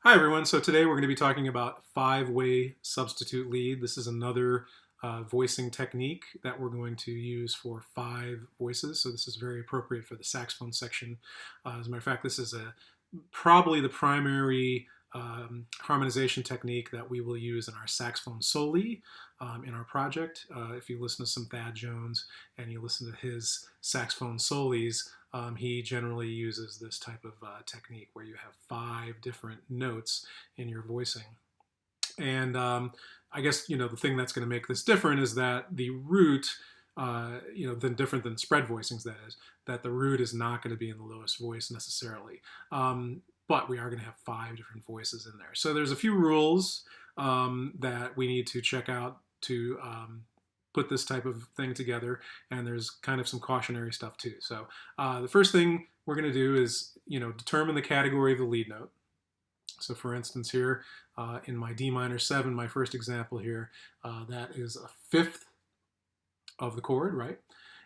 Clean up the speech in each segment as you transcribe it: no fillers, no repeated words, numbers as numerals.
Hi everyone, so today we're going to be talking about five-way substitute lead. This is another voicing technique that we're going to use for five voices, so this is very appropriate for the saxophone section. As a matter of fact, this is probably the primary harmonization technique that we will use in our saxophone soli in our project. If you listen to some Thad Jones and you listen to his saxophone solis, he generally uses this type of technique where you have five different notes in your voicing. And I guess, the thing that's going to make this different is that the root, different than spread voicings, that is, that the root is not going to be in the lowest voice necessarily. But we are going to have five different voices in there. So there's a few rules that we need to check out to put this type of thing together, and there's kind of some cautionary stuff too. So the first thing we're going to do is, determine the category of the lead note. So for instance here, in my D minor 7, my first example here, that is a fifth of the chord, right?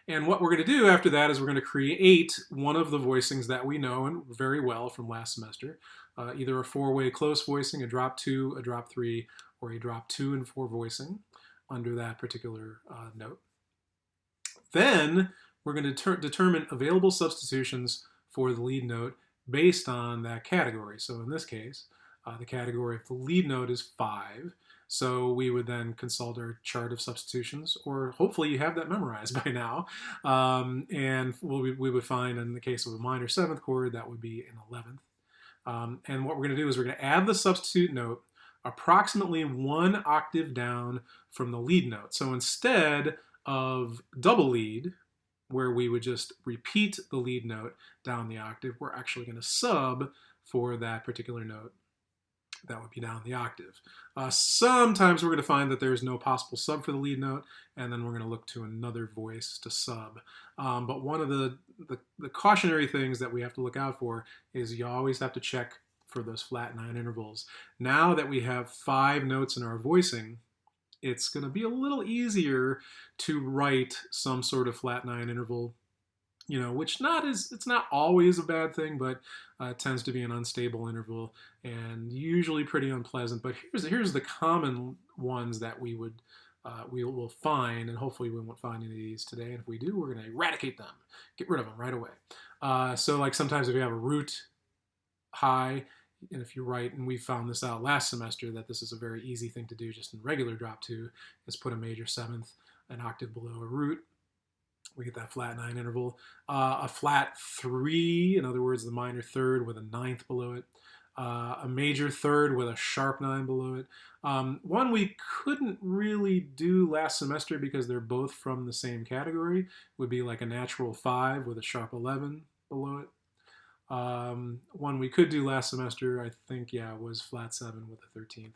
And what we're going to do after that is we're going to create one of the voicings that we know and very well from last semester, either a four-way close voicing, a drop 2, a drop 3, or a drop 2 and 4 voicing under that particular note. Then we're going to determine available substitutions for the lead note based on that category. So in this case, the category of the lead note is 5. So we would then consult our chart of substitutions, or hopefully you have that memorized by now. And we would find in the case of a minor 7th chord, that would be an 11th. And what we're going to do is we're going to add the substitute note approximately 1 octave down from the lead note. So instead of double lead, where we would just repeat the lead note down the octave, we're actually going to sub for that particular note. That would be down the octave. Sometimes we're going to find that there's no possible sub for the lead note, and then we're going to look to another voice to sub. But one of the cautionary things that we have to look out for is you always have to check for those flat 9 intervals. Now that we have 5 notes in our voicing, it's going to be a little easier to write some sort of flat 9 interval, which it's not always a bad thing, but it tends to be an unstable interval and usually pretty unpleasant. But here's the common ones that we will find, and hopefully we won't find any of these today. And if we do, we're going to eradicate them, get rid of them right away. So like sometimes if you have a root high, and if you write, and we found this out last semester, that this is a very easy thing to do just in regular drop 2, is put a major 7th an octave below a root. We get that flat 9 interval. A flat 3, in other words, the minor 3rd with a 9th below it. A major 3rd with a sharp 9 below it. One we couldn't really do last semester because they're both from the same category would be like a natural 5 with a sharp 11 below it. One we could do last semester, I think, was flat 7 with a 13th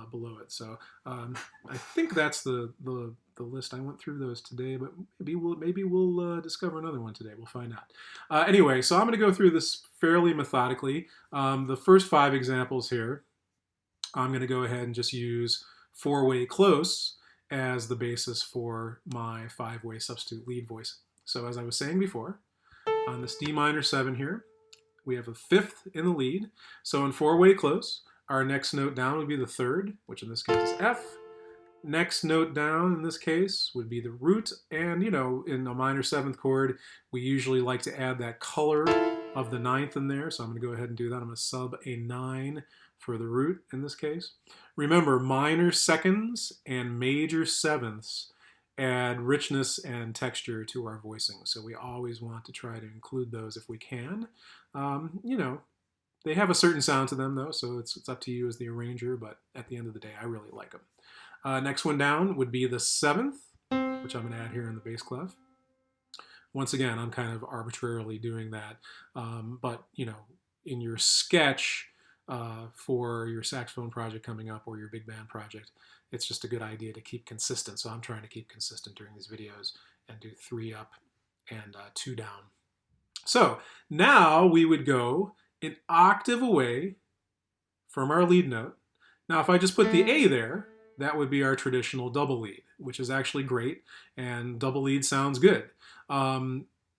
below it. So I think that's the list. I went through those today, but maybe we'll discover another one today. We'll find out. Anyway, so I'm going to go through this fairly methodically. The first 5 examples here, I'm going to go ahead and just use four-way close as the basis for my 5-way substitute lead voice. So as I was saying before, on this D minor 7 here, we have a 5th in the lead. So in four-way close, our next note down would be the 3rd, which in this case is F. Next note down in this case would be the root. And, in a minor 7th chord, we usually like to add that color of the 9th in there. So I'm going to go ahead and do that. I'm going to sub a 9 for the root in this case. Remember, minor 2nds and major 7ths add richness and texture to our voicing. So we always want to try to include those if we can. They have a certain sound to them, though, so it's up to you as the arranger, but at the end of the day, I really like them. Next one down would be the 7th, which I'm going to add here in the bass clef. Once again, I'm kind of arbitrarily doing that, but, in your sketch for your saxophone project coming up or your big band project, it's just a good idea to keep consistent. So I'm trying to keep consistent during these videos and do 3 up and 2 down. So now we would go an octave away from our lead note. Now if I just put the A there, that would be our traditional double lead, which is actually great, and double lead sounds good.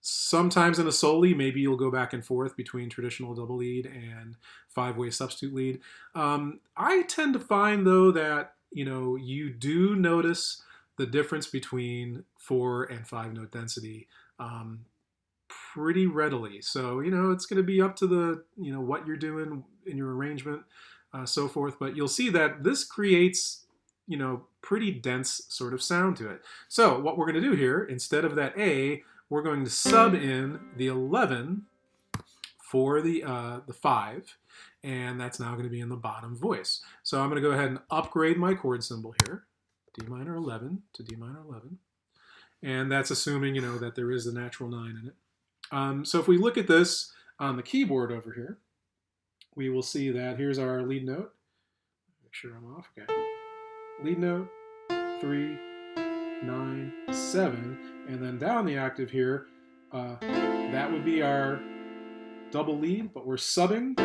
Sometimes in a soli, maybe you'll go back and forth between traditional double lead and five-way substitute lead. I tend to find though that you do notice the difference between 4 and 5 note density pretty readily. So it's going to be up to the what you're doing in your arrangement, so forth. But you'll see that this creates pretty dense sort of sound to it. So what we're going to do here, instead of that A, we're going to sub in the 11 for the 5, and that's now going to be in the bottom voice. So I'm going to go ahead and upgrade my chord symbol here, D minor 11 to D minor 11, and that's assuming that there is a natural 9 in it. So if we look at this on the keyboard over here, we will see that here's our lead note. Make sure I'm off. Okay. Lead note, 3, 9, 7, and then down the octave here, that would be our double lead, but we're subbing.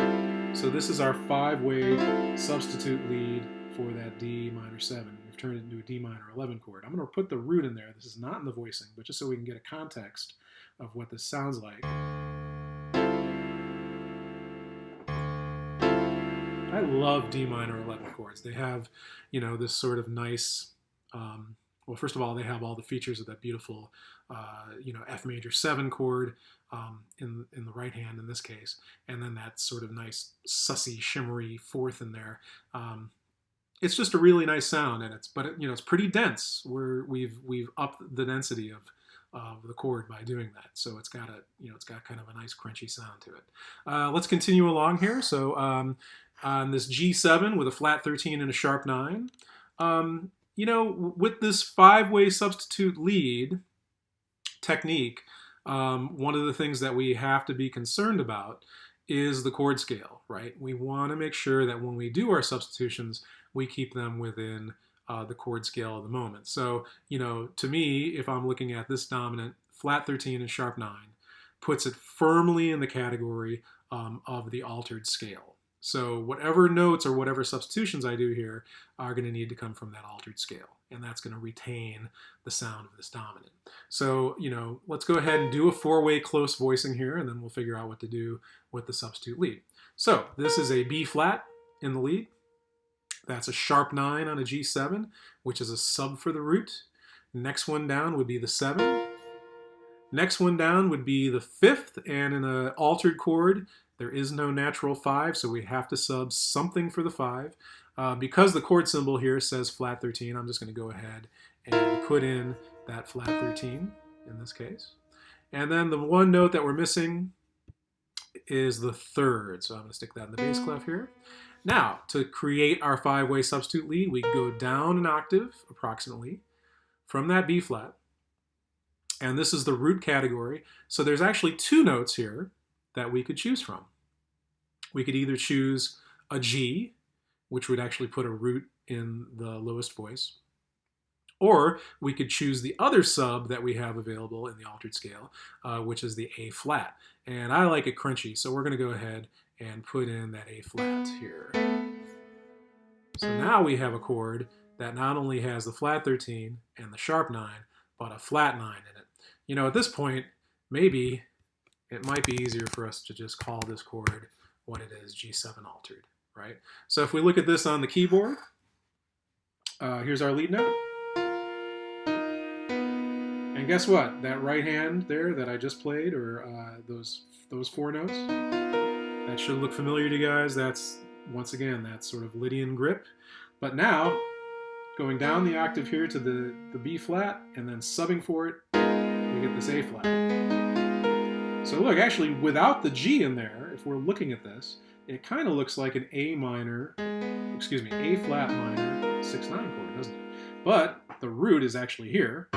So this is our 5-way substitute lead for that D minor 7. We've turned it into a D minor 11 chord. I'm going to put the root in there. This is not in the voicing, but just so we can get a context of what this sounds like. I love D minor 11 chords. They have, this sort of nice, well, first of all, they have all the features of that beautiful, F major 7 chord in the right hand in this case, and then that sort of nice sussy, shimmery fourth in there. It's just a really nice sound, and it's pretty dense. We've upped the density of the chord by doing that, so it's got kind of a nice crunchy sound to it. Let's continue along here. So on this G7 with a flat 13 and a sharp 9. With this 5-way substitute lead technique, one of the things that we have to be concerned about is the chord scale, right? We want to make sure that when we do our substitutions, we keep them within the chord scale of the moment. So, to me, if I'm looking at this dominant, flat 13 and sharp 9 puts it firmly in the category of the altered scale. So whatever notes or whatever substitutions I do here are going to need to come from that altered scale, and that's going to retain the sound of this dominant. So, let's go ahead and do a 4-way close voicing here, and then we'll figure out what to do with the substitute lead. So this is a B flat in the lead. That's a sharp 9 on a G7, which is a sub for the root. Next one down would be the 7. Next one down would be the 5th, and in an altered chord, there is no natural 5, so we have to sub something for the 5. Because the chord symbol here says flat 13, I'm just going to go ahead and put in that flat 13 in this case. And then the one note that we're missing is the 3rd, so I'm going to stick that in the bass clef here. Now, to create our 5-way substitute lead, we go down an octave, approximately, from that B flat. And this is the root category. So there's actually 2 notes here that we could choose from. We could either choose a G, which would actually put a root in the lowest voice, or we could choose the other sub that we have available in the altered scale, which is the A flat. And I like it crunchy, so we're going to go ahead and put in that A flat here. So now we have a chord that not only has the flat 13 and the sharp 9, but a flat 9 in it. At this point, maybe it might be easier for us to just call this chord what it is, G7 altered, right? So if we look at this on the keyboard, here's our lead note. And guess what? That right hand there that I just played, or those 4 notes, that should look familiar to you guys. That's, once again, that sort of Lydian grip. But now, going down the octave here to the B flat, and then subbing for it, we get this A flat. So look, actually, without the G in there, if we're looking at this, it kind of looks like an A flat minor 6-9 chord, doesn't it? But the root is actually here.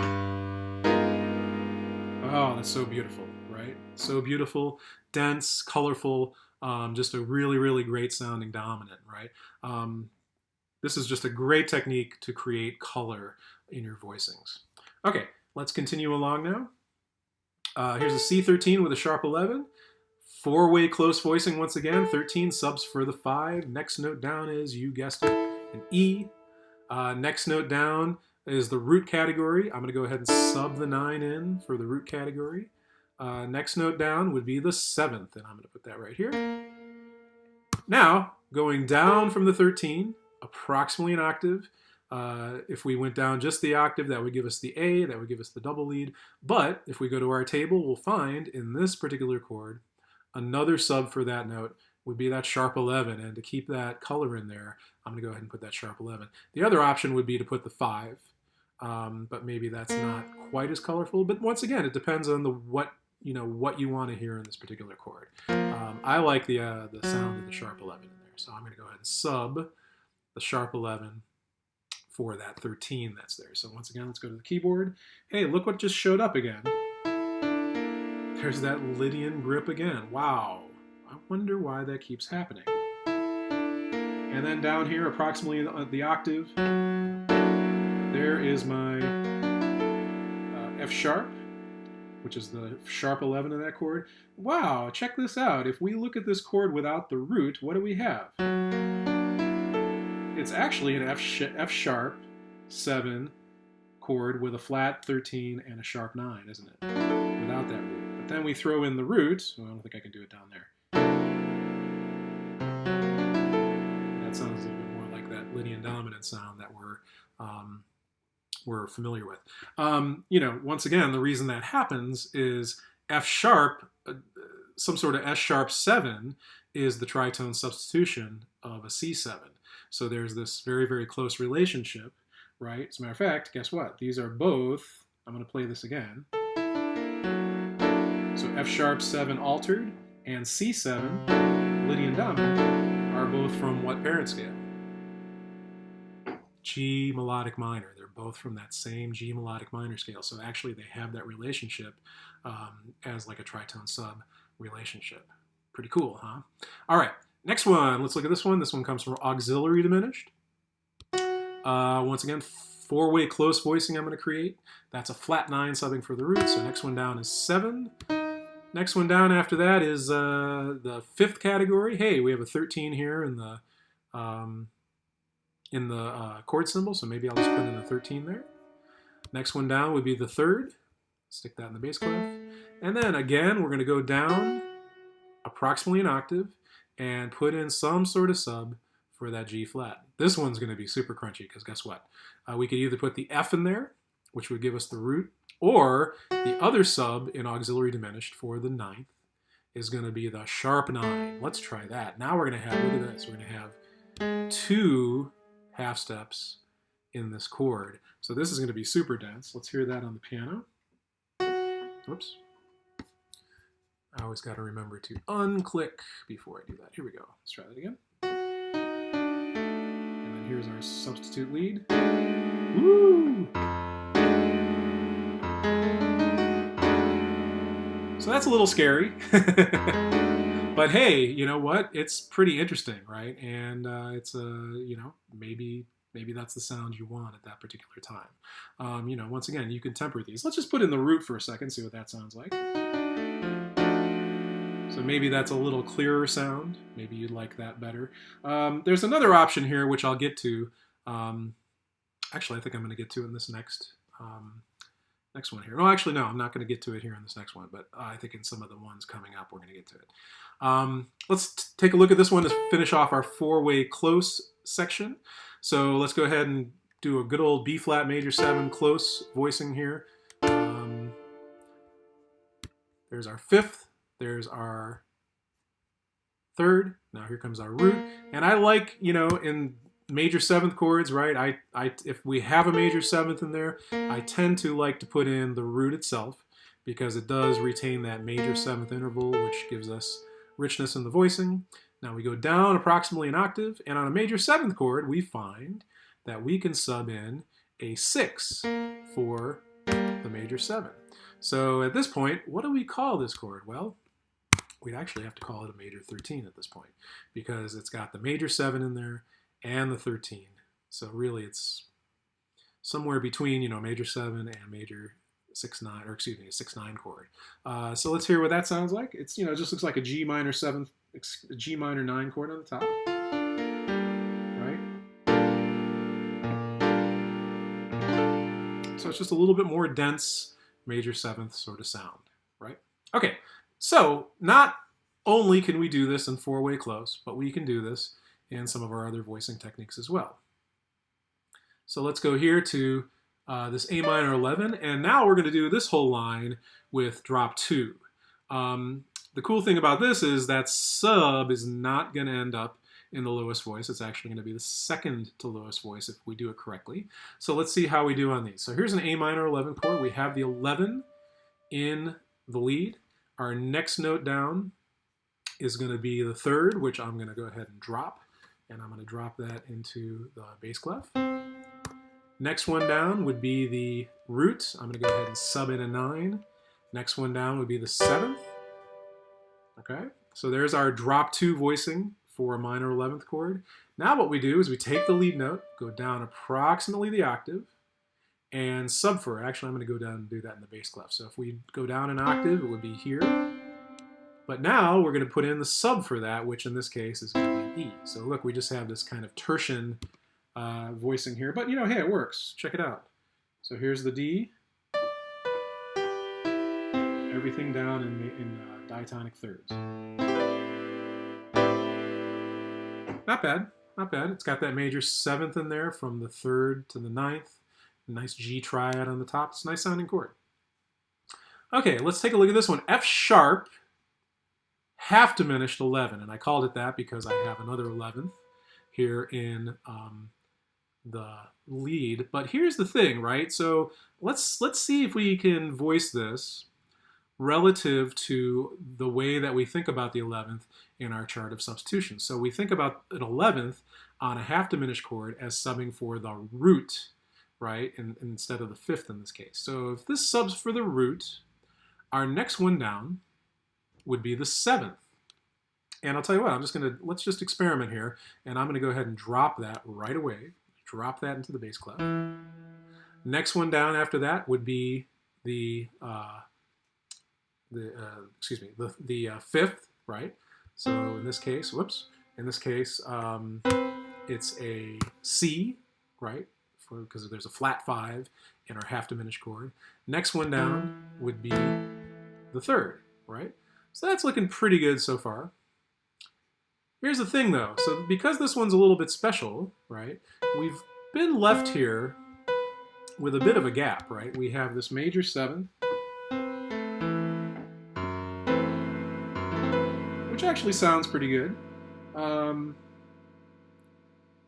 Oh, that's so beautiful, right? So beautiful, dense, colorful, just a really, really great sounding dominant, right? This is just a great technique to create color in your voicings. Okay, let's continue along now. Here's a C13 with a sharp 11. 4-way close voicing once again. 13 subs for the 5. Next note down is, you guessed it, an E. Next note down is the root category. I'm going to go ahead and sub the 9 in for the root category. Next note down would be the 7th, and I'm going to put that right here. Now, going down from the 13, approximately an octave. If we went down just the octave, that would give us the A, that would give us the double lead. But if we go to our table, we'll find in this particular chord, another sub for that note would be that sharp 11. And to keep that color in there, I'm going to go ahead and put that sharp 11. The other option would be to put the 5, but maybe that's not quite as colorful. But once again, it depends on what you want to hear in this particular chord. I like the sound of the sharp 11 in there, so I'm going to go ahead and sub the sharp 11 for that 13 that's there. So once again, let's go to the keyboard. Hey, look what just showed up again. There's that Lydian grip again. Wow. I wonder why that keeps happening. And then down here, approximately the octave, there is my F sharp, which is the sharp 11 of that chord. Wow, check this out. If we look at this chord without the root, what do we have? It's actually an F sharp 7 chord with a flat 13 and a sharp 9, isn't it? Without that root. But then we throw in the root. Well, I don't think I can do it down there. That sounds a little bit more like that Lydian dominant sound that we're familiar with. Once again, the reason that happens is F sharp, some sort of S sharp 7 is the tritone substitution of a C7. So there's this very, very close relationship, right? As a matter of fact, guess what? These are both, I'm going to play this again. So F sharp 7 altered and C7, Lydian dominant, are both from what parent scale? G melodic minor. They're both from that same G melodic minor scale. So actually they have that relationship as like a tritone sub relationship. Pretty cool, huh? All right, next one. Let's look at this one. This one comes from auxiliary diminished. Once again, 4-way close voicing I'm going to create. That's a flat 9 subbing for the root. So next one down is 7. Next one down after that is the 5th category. Hey, we have a 13 here in the chord symbol, so maybe I'll just put in a 13 there. Next one down would be the 3rd. Stick that in the bass clef. And then again, we're going to go down approximately an octave and put in some sort of sub for that G flat. This one's going to be super crunchy because guess what? We could either put the F in there, which would give us the root, or the other sub in auxiliary diminished for the 9th is going to be the sharp 9. Let's try that. Now we're going to have, look at this, we're going to have 2 half steps in this chord. So this is going to be super dense. Let's hear that on the piano. Whoops. I always got to remember to unclick before I do that. Here we go. Let's try that again. And then here's our substitute lead. Woo! So that's a little scary. But hey, you know what? It's pretty interesting, right? And it's maybe that's the sound you want at that particular time. Once again, you can temper these. Let's just put in the root for a second, see what that sounds like. So maybe that's a little clearer sound. Maybe you'd like that better. There's another option here, which I'll get to. Actually, I think I'm going to get to in this next one here. No, actually, no, I'm not going to get to it here in this next one, but I think in some of the ones coming up, we're going to get to it. Let's take a look at this one to finish off our 4-way close section. So let's go ahead and do a good old B flat major 7 close voicing here. There's our 5th. There's our 3rd. Now here comes our root. And I like, in major 7th chords, right? If we have a major 7th in there, I tend to like to put in the root itself because it does retain that major 7th interval, which gives us richness in the voicing. Now we go down approximately an octave, and on a major 7th chord, we find that we can sub in a 6 for the major 7. So at this point, what do we call this chord? Well, we'd actually have to call it a major 13 at this point because it's got the major 7 in there and the 13. So really it's somewhere between, major 7 and major 6/9, or excuse me, a 6/9 chord. So let's hear what that sounds like. It's, it just looks like a G minor 7, G minor 9 chord on the top. Right? So it's just a little bit more dense major 7th sort of sound, right? Okay, so not only can we do this in four-way close, but we can do this in some of our other voicing techniques as well. So let's go here to this A minor 11, and now we're going to do this whole line with drop 2. The cool thing about this is that sub is not going to end up in the lowest voice. It's actually going to be the second to lowest voice if we do it correctly. So let's see how we do on these. So here's an A minor 11 chord. We have the 11 in the lead. Our next note down is going to be the third, which I'm going to go ahead and drop. And I'm going to drop that into the bass clef. Next one down would be the root. I'm going to go ahead and sub in a 9. Next one down would be the 7th. Okay, so there's our drop 2 voicing for a minor 11th chord. Now what we do is we take the lead note, go down approximately the octave, and sub for it. Actually, I'm going to go down and do that in the bass clef. So if we go down an octave, it would be here. But now we're going to put in the sub for that, which in this case is going to be an E. So look, we just have this kind of tertian voicing here. But, you know, hey, it works. Check it out. So here's the D. Everything down in diatonic thirds. Not bad, not bad. It's got that major 7th in there from the 3rd to the 9th. Nice G triad on the top. It's a nice sounding chord. Okay, let's take a look at this one. F sharp, half diminished 11. And I called it that because I have another 11th here in the lead. But here's the thing, right? So let's see if we can voice this relative to the way that we think about the 11th in our chart of substitution. So we think about an 11th on a half diminished chord as subbing for the root, right, instead of the 5th in this case. So if this subs for the root, our next one down would be the 7th. And I'll tell you what, let's just experiment here, and I'm going to go ahead and drop that right away. Drop that into the bass clef. Next one down after that would be the 5th, right? So in this case, it's a C, right? Because there's a flat 5 in our half diminished chord. Next one down would be the 3rd, right? So that's looking pretty good so far. Here's the thing though, so because this one's a little bit special, right? We've been left here with a bit of a gap, right? We have this major 7th, which actually sounds pretty good.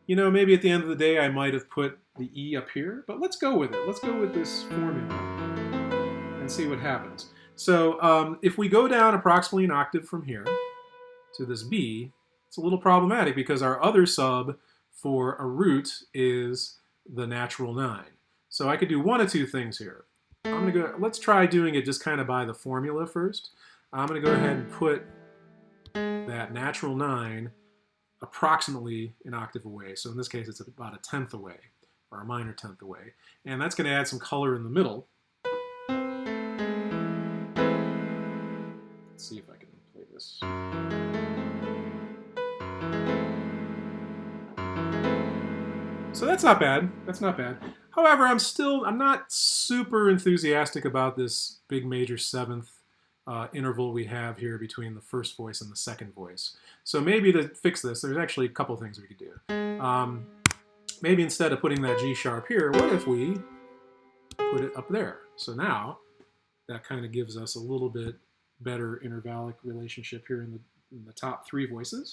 You know, maybe at the end of the day I might have put the E up here, but let's go with it. Let's go with this formula and see what happens. So if we go down approximately an octave from here to this B, it's a little problematic because our other sub for a root is the natural 9. So I could do one of two things here. Let's try doing it just kind of by the formula first. I'm going to go ahead and put that natural 9 approximately an octave away. So in this case, it's about a 10th away, or a minor 10th away. And that's going to add some color in the middle. Let's see if I can play this. So that's not bad. That's not bad. However, I'm not super enthusiastic about this big major 7th interval we have here between the first voice and the second voice. So maybe to fix this, there's actually a couple things we could do. Maybe instead of putting that G sharp here, what if we put it up there? So now that kind of gives us a little bit better intervallic relationship here in the top 3 voices.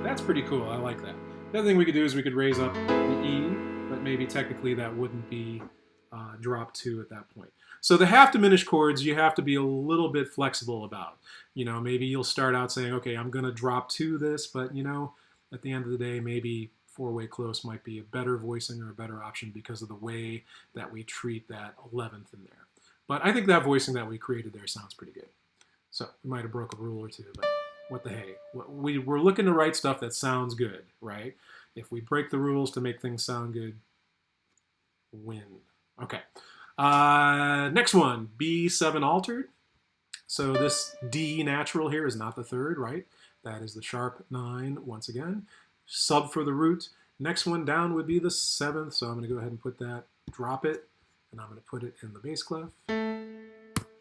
That's pretty cool. I like that. The other thing we could do is we could raise up the E, but maybe technically that wouldn't be drop 2 at that point. So the half diminished chords you have to be a little bit flexible about. You know, maybe you'll start out saying, okay, I'm going to drop 2 this, but you know, at the end of the day, maybe 4-way close might be a better voicing or a better option because of the way that we treat that 11th in there. But I think that voicing that we created there sounds pretty good. So we might have broke a rule or two, but what the hey. We're looking to write stuff that sounds good, right? If we break the rules to make things sound good, win. Okay. Next one, B7 altered. So this D natural here is not the 3rd, right? That is the sharp 9 once again. Sub for the root. Next one down would be the 7th, so I'm going to go ahead and put that, drop it, and I'm going to put it in the bass clef.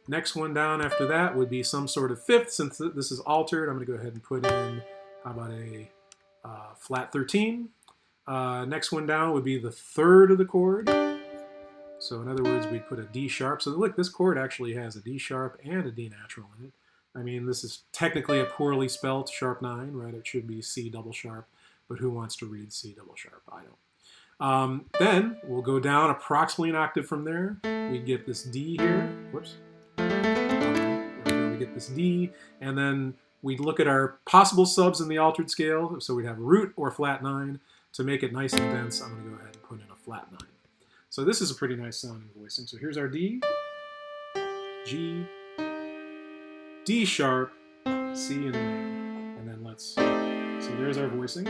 Next one down after that would be some sort of fifth. Since this is altered, I'm going to go ahead and put in, how about a flat 13. Next one down would be the third of the chord. So in other words, we'd put a D sharp. So look, this chord actually has a D sharp and a D natural in it. I mean, this is technically a poorly spelt sharp 9, right? It should be C double sharp, but who wants to read C double sharp? I don't. Then we'll go down approximately an octave from there. We get this D here. Whoops. We get this D, and then we'd look at our possible subs in the altered scale. So we'd have root or flat 9. To make it nice and dense, I'm going to go ahead and put in a flat 9. So this is a pretty nice sounding voicing. So here's our D, G, D sharp, C, and A. And then so there's our voicing.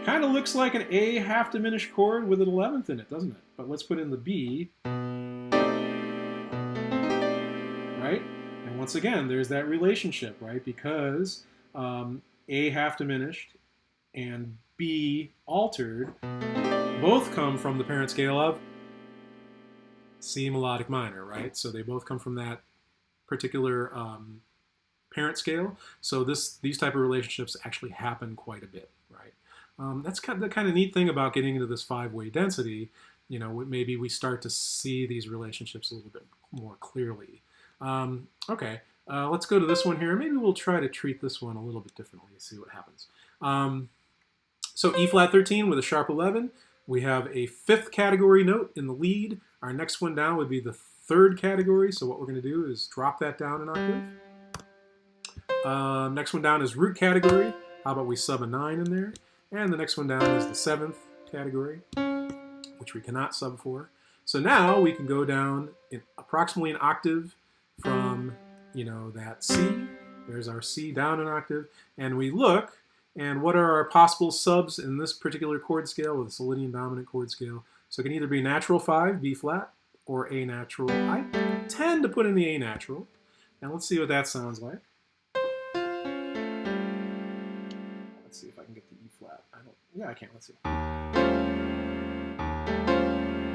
Kind of looks like an A half diminished chord with an 11th in it, doesn't it? But let's put in the B. Right? And once again, there's that relationship, right? Because A half diminished and B altered both come from the parent scale of C melodic minor, right? So they both come from that particular parent scale. So these type of relationships actually happen quite a bit, right? That's the kind of neat thing about getting into this 5-way density. You know, maybe we start to see these relationships a little bit more clearly. Okay, let's go to this one here. Maybe we'll try to treat this one a little bit differently and see what happens. So E flat 13 with a sharp 11. We have a fifth category note in the lead. Our next one down would be the third category. So what we're going to do is drop that down an octave. Next one down is root category. How about we sub a 9 in there? And the next one down is the seventh category, which we cannot sub for. So now we can go down in approximately an octave from, you know, that C. There's our C down an octave. And we look, and what are our possible subs in this particular chord scale with a Solidian dominant chord scale? So it can either be natural 5, B flat, or A natural. I tend to put in the A natural. And let's see what that sounds like. Let's see if I can get the E flat. Yeah, I can't. Let's see.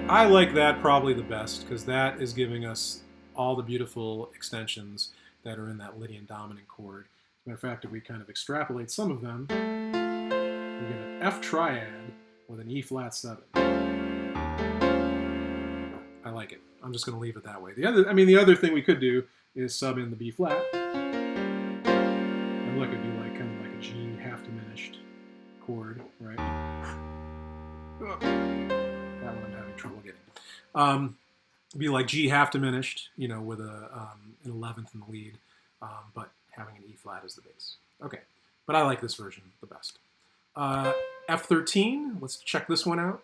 I like that probably the best because that is giving us all the beautiful extensions that are in that Lydian dominant chord. As a matter of fact, if we kind of extrapolate some of them, we get an F triad with an E flat 7. I like it. I'm just going to leave it that way. The other thing we could do is sub in the B flat. And look, it'd be like kind of like a G half diminished chord, right? That one I'm having trouble getting. It'd be like G half diminished, you know, with an 11th in the lead, but having an E flat as the bass. Okay, but I like this version the best. F13, let's check this one out.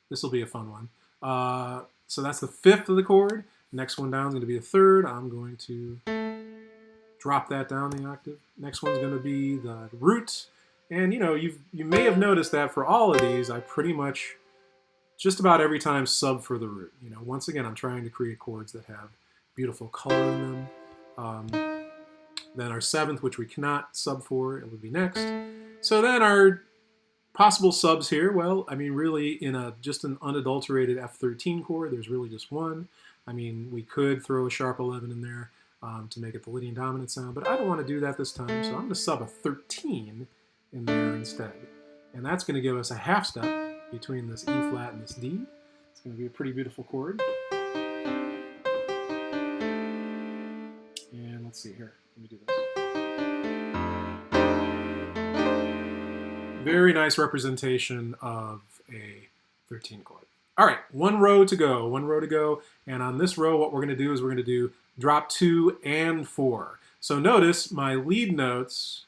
This will be a fun one. So that's the fifth of the chord. Next one down is going to be a third. I'm going to drop that down the octave. Next one's going to be the root. And you know, you may have noticed that for all of these, I pretty much just about every time sub for the root. You know, once again, I'm trying to create chords that have beautiful color in them. Then our seventh, which we cannot sub for, it would be next. So then our possible subs here, well, I mean, really in just an unadulterated F13 chord, there's really just one. I mean, we could throw a sharp 11 in there to make it the Lydian dominant sound, but I don't want to do that this time, so I'm going to sub a 13 in there instead. And that's going to give us a half step between this E flat and this D. It's going to be a pretty beautiful chord. And let's see here. Let me do this. Very nice representation of a 13 chord. All right, one row to go, and on this row what we're going to do is we're going to do drop 2 and 4. So notice my lead notes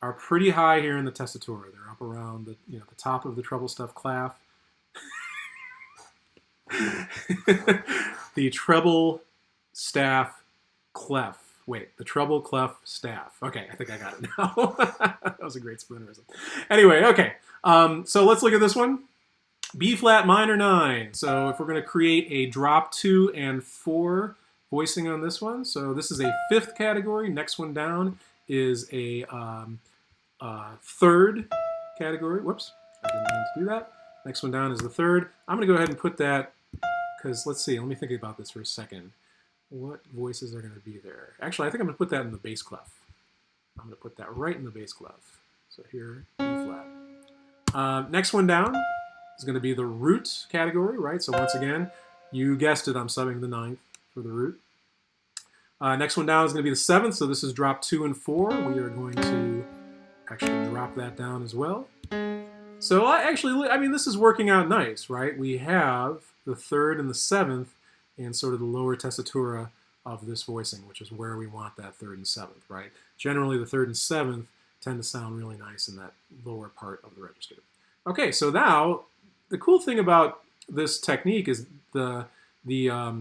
are pretty high here in the tessitura. They're up around the top of the treble stuff clef. The treble staff clef. Wait, the treble clef staff. Okay, I think I got it now. That was a great spoonerism. Anyway, okay. So let's look at this one. B flat minor 9. So if we're going to create a drop 2 and 4 voicing on this one, so this is a fifth category. Next one down is a third category. Whoops, I didn't mean to do that. Next one down is the third. I'm going to go ahead and put that because let's see, let me think about this for a second. What voices are going to be there? Actually, I think I'm going to put that in the bass clef. I'm going to put that right in the bass clef. So here, E flat. Next one down is going to be the root category, right? So once again, you guessed it, I'm subbing the 9th for the root. Next one down is going to be the 7th, so this is drop 2 and 4. We are going to actually drop that down as well. So I mean, this is working out nice, right? We have the 3rd and the 7th in sort of the lower tessitura of this voicing, which is where we want that 3rd and 7th, right? Generally, the 3rd and 7th tend to sound really nice in that lower part of the register. Okay, so now the cool thing about this technique is the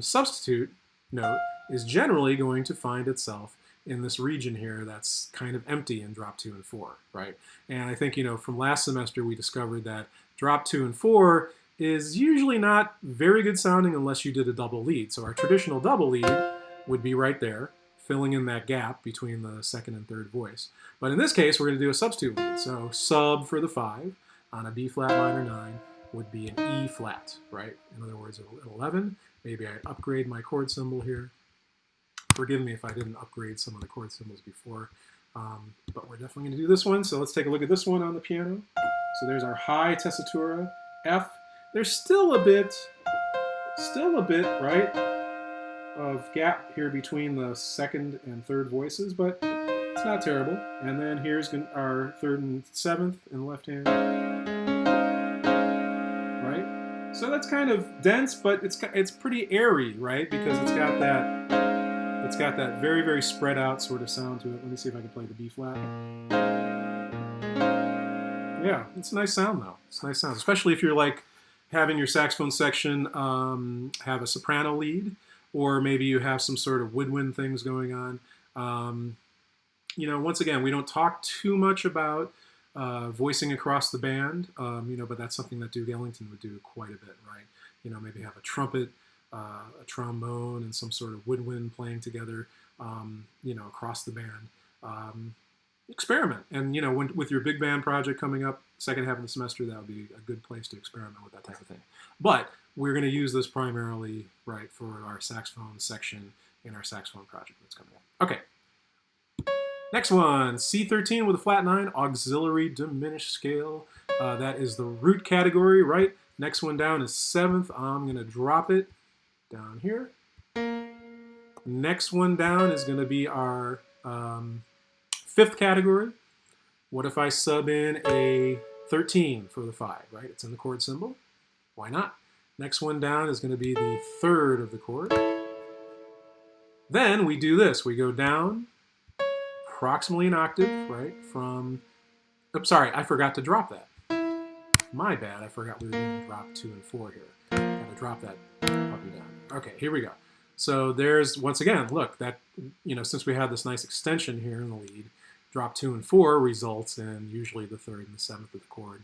substitute note is generally going to find itself in this region here that's kind of empty in drop 2 and 4, right? And I think, you know, from last semester we discovered that drop 2 and 4 is usually not very good sounding unless you did a double lead. So our traditional double lead would be right there, filling in that gap between the 2nd and 3rd voice. But in this case, we're going to do a substitute lead. So sub for the 5 on a B flat minor 9 would be an E flat, right? In other words, an 11. Maybe I upgrade my chord symbol here. Forgive me if I didn't upgrade some of the chord symbols before, but we're definitely going to do this one. So let's take a look at this one on the piano. So there's our high tessitura, F. There's still a bit, right, of gap here between the 2nd and 3rd voices, but it's not terrible. And then here's our 3rd and 7th in the left hand, right? So that's kind of dense, but it's pretty airy, right? Because it's got that very, very spread out sort of sound to it. Let me see if I can play the B flat. Yeah, it's a nice sound though. It's a nice sound, especially if you're like having your saxophone section have a soprano lead, or maybe you have some sort of woodwind things going on. You know, once again, we don't talk too much about voicing across the band, you know, but that's something that Duke Ellington would do quite a bit, right? You know, maybe have a trumpet, a trombone, and some sort of woodwind playing together, you know, across the band. Experiment. And, you know, with your big band project coming up, second half of the semester, that would be a good place to experiment with that type of thing. But we're going to use this primarily, right, for our saxophone section in our saxophone project that's coming up. Okay. Next one, C13 with a flat 9, auxiliary diminished scale. That is the root category, right? Next one down is 7th. I'm going to drop it down here. Next one down is going to be our 5th category. What if I sub in a 13 for the 5, right? It's in the chord symbol. Why not? Next one down is going to be the 3rd of the chord. Then we do this. We go down approximately an octave, right? From, oops, sorry, I forgot to drop that. My bad, I forgot we were doing drop 2 and 4 here. Gotta drop that puppy down. Okay, here we go. So there's, once again, look, that, you know, since we have this nice extension here in the lead, drop 2 and 4 results in usually the 3rd and the 7th of the chord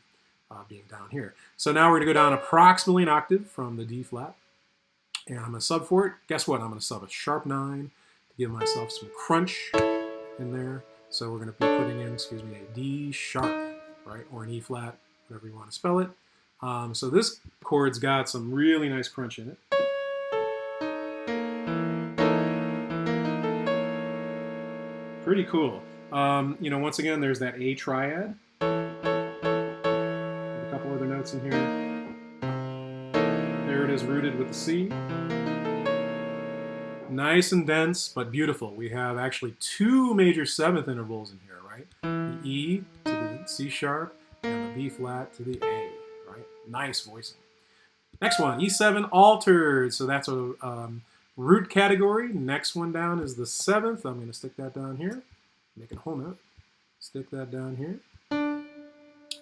being down here. So now we're gonna go down approximately an octave from the D flat, and I'm gonna sub for it. Guess what? I'm gonna sub a sharp 9 to give myself some crunch in there. So we're gonna be putting in, excuse me, a D sharp, right? Or an E flat, whatever you want to spell it. So this chord's got some really nice crunch in it. Pretty cool. You know, once again, there's that A triad. A couple other notes in here. There it is, rooted with the C. Nice and dense, but beautiful. We have actually 2 major 7th intervals in here, right? The E to the C sharp, and the B flat to the A, right? Nice voicing. Next one, E7 altered. So that's a root category. Next one down is the 7th. I'm going to stick that down here. Make it a whole note. Stick that down here.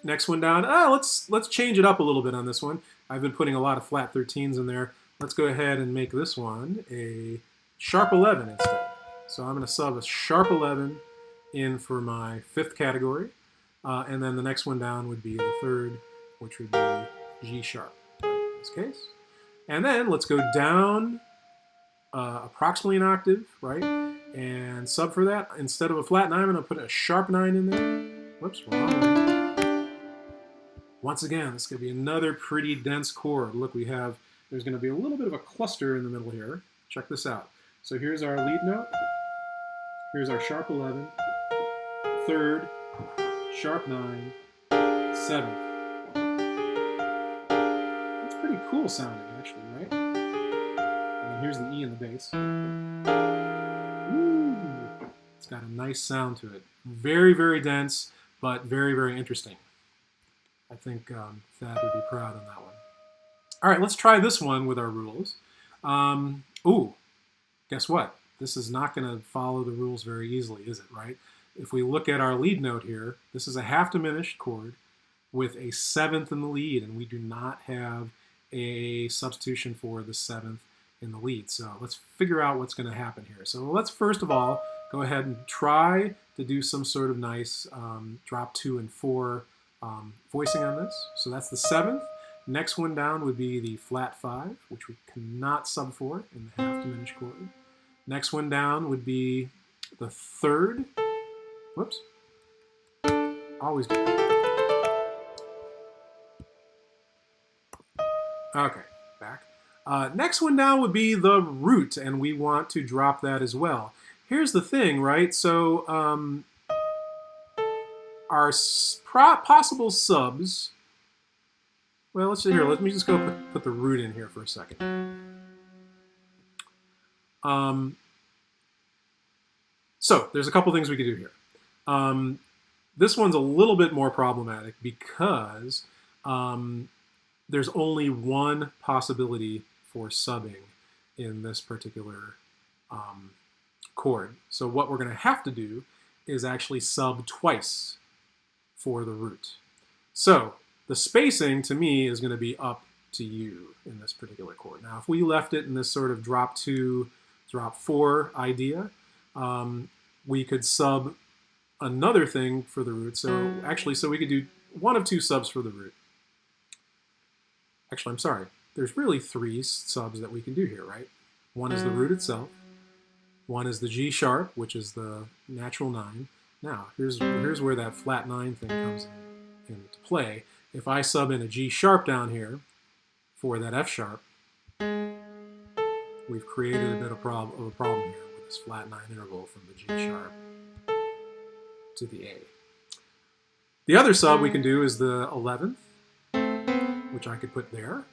Next one down. Let's change it up a little bit on this one. I've been putting a lot of flat 13s in there. Let's go ahead and make this one a sharp 11 instead. So I'm going to sub a sharp 11 in for my 5th category. And then the next one down would be the 3rd, which would be G sharp, right, in this case. And then let's go down approximately an octave, right? And sub for that. Instead of a flat 9, I'm going to put a sharp 9 in there. Whoops, wrong way. Once again, this could be another pretty dense chord. Look, we have there's going to be a little bit of a cluster in the middle here. Check this out. So here's our lead note. Here's our sharp 11, third, sharp 9, 7th. That's pretty cool sounding, actually, right? And then here's the E in the bass. Ooh, it's got a nice sound to it. Very, very dense, but very, very interesting. I think Thad would be proud on that one. All right, let's try this one with our rules. Ooh, guess what? This is not going to follow the rules very easily, is it, right? If we look at our lead note here, this is a half diminished chord with a 7th in the lead, and we do not have a substitution for the 7th in the lead. So let's figure out what's going to happen here. So let's first of all go ahead and try to do some sort of nice drop 2 and 4 voicing on this. So that's the 7th. Next one down would be the flat 5, which we cannot sub for in the half diminished chord. Next one down would be the 3rd. Whoops. Always do that. Okay, back. Next one down would be the root, and we want to drop that as well. Here's the thing, right? So our possible subs. Well, let's see here. Let me just go put the root in here for a second. So there's a couple things we could do here. This one's a little bit more problematic because there's only one possibility for subbing in this particular chord. So what we're going to have to do is actually sub twice for the root. So the spacing, to me, is going to be up to you in this particular chord. Now, if we left it in this sort of drop 2, drop 4 idea, we could sub another thing for the root. So actually, so we could do one of 2 subs for the root. Actually, I'm sorry. There's really 3 subs that we can do here, right? One is the root itself. One is the G sharp, which is the natural 9. Now, here's where that flat 9 thing comes into play. If I sub in a G sharp down here for that F sharp, we've created a bit of a problem here with this flat 9 interval from the G sharp to the A. The other sub we can do is the 11th, which I could put there.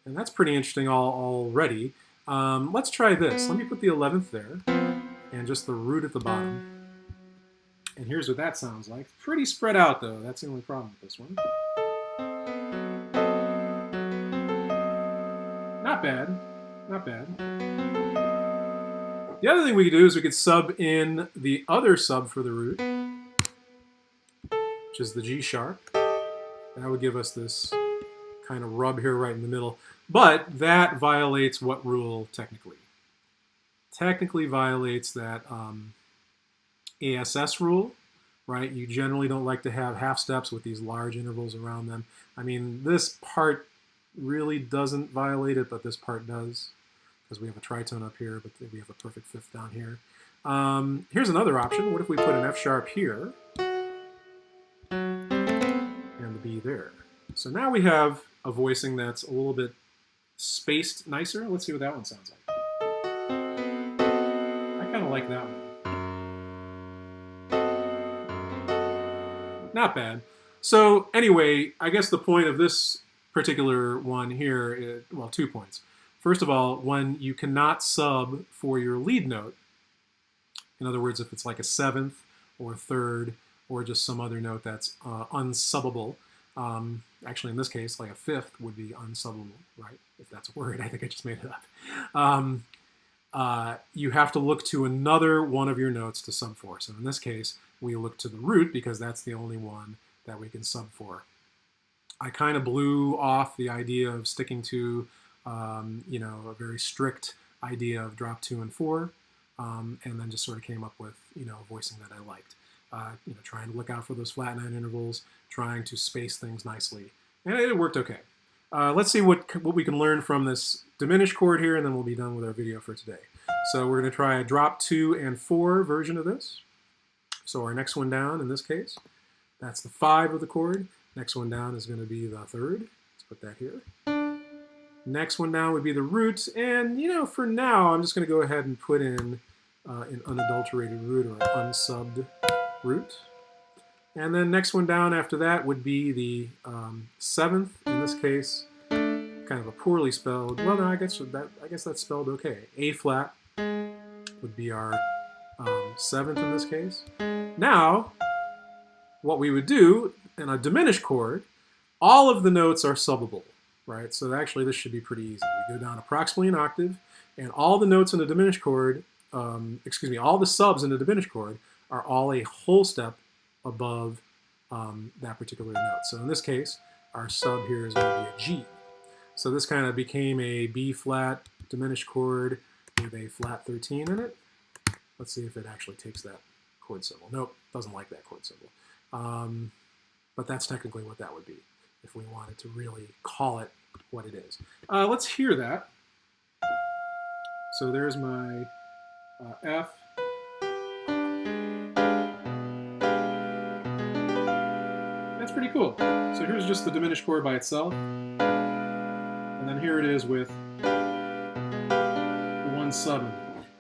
And that's pretty interesting already. Let's try this. Let me put the 11th there and just the root at the bottom. And here's what that sounds like. Pretty spread out, though. That's the only problem with this one. Not bad. Not bad. The other thing we could do is we could sub in the other sub for the root, which is the G sharp. That would give us this kind of rub here right in the middle. But that violates what rule technically? Technically violates that ASS rule, right? You generally don't like to have half steps with these large intervals around them. I mean, this part really doesn't violate it, but this part does, because we have a tritone up here, but we have a perfect fifth down here. Here's another option. What if we put an F sharp here and the B there? So now we have a voicing that's a little bit spaced nicer. Let's see what that one sounds like. I kind of like that one. Not bad. So anyway, I guess the point of this particular one here is, well, 2 points. First of all, when you cannot sub for your lead note, in other words, if it's like a 7th or 3rd or just some other note that's unsubbable, actually in this case, like a 5th would be unsubbable, right? If that's a word, I think I just made it up. You have to look to another one of your notes to sub for. So in this case, we look to the root because that's the only one that we can sub for. I kind of blew off the idea of sticking to, you know, a very strict idea of drop 2 and 4, and then just sort of came up with, you know, a voicing that I liked. You know, trying to look out for those flat 9 intervals, trying to space things nicely, and it worked okay. Let's see what we can learn from this diminished chord here, and then we'll be done with our video for today. So we're going to try a drop 2 and 4 version of this. So our next one down, in this case, that's the 5 of the chord. Next one down is going to be the 3rd. Let's put that here. Next one down would be the root, and for now I'm just going to go ahead and put in an unadulterated root or an unsubbed root. And then next one down after that would be the seventh. In this case, kind of a poorly spelled. Well, no, I guess that's spelled okay. A flat would be our seventh in this case. Now, what we would do in a diminished chord, all of the notes are subbable, right? So actually, this should be pretty easy. We go down approximately an octave, and all the notes in a diminished chord, all the subs in a diminished chord are all a whole step above that particular note. So in this case, our sub here is going to be a G. So this kind of became a B flat diminished chord with a flat 13 in it. Let's see if it actually takes that chord symbol. Nope, doesn't like that chord symbol. But that's technically what that would be if we wanted to really call it what it is. Let's hear that. So there's my F. That's pretty cool. So here's just the diminished chord by itself. And then here it is with one sub.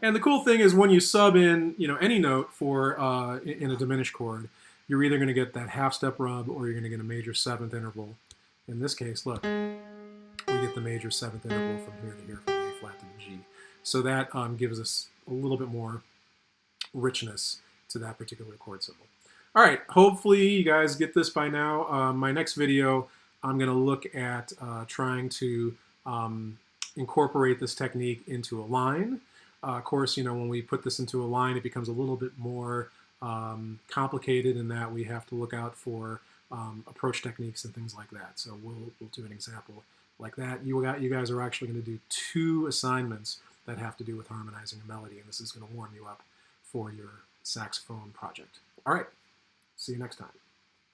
And the cool thing is when you sub in, any note for in a diminished chord, you're either going to get that half step rub or you're going to get a major seventh interval. In this case, look, we get the major seventh interval from here to here, from the A flat to the G. So that gives us a little bit more richness to that particular chord symbol. All right, hopefully you guys get this by now. My next video, I'm going to look at trying to incorporate this technique into a line. Of course, when we put this into a line, it becomes a little bit more complicated in that we have to look out for approach techniques and things like that. So we'll do an example like that. You guys are actually going to do 2 assignments that have to do with harmonizing a melody, and this is going to warm you up for your saxophone project. All right, see you next time.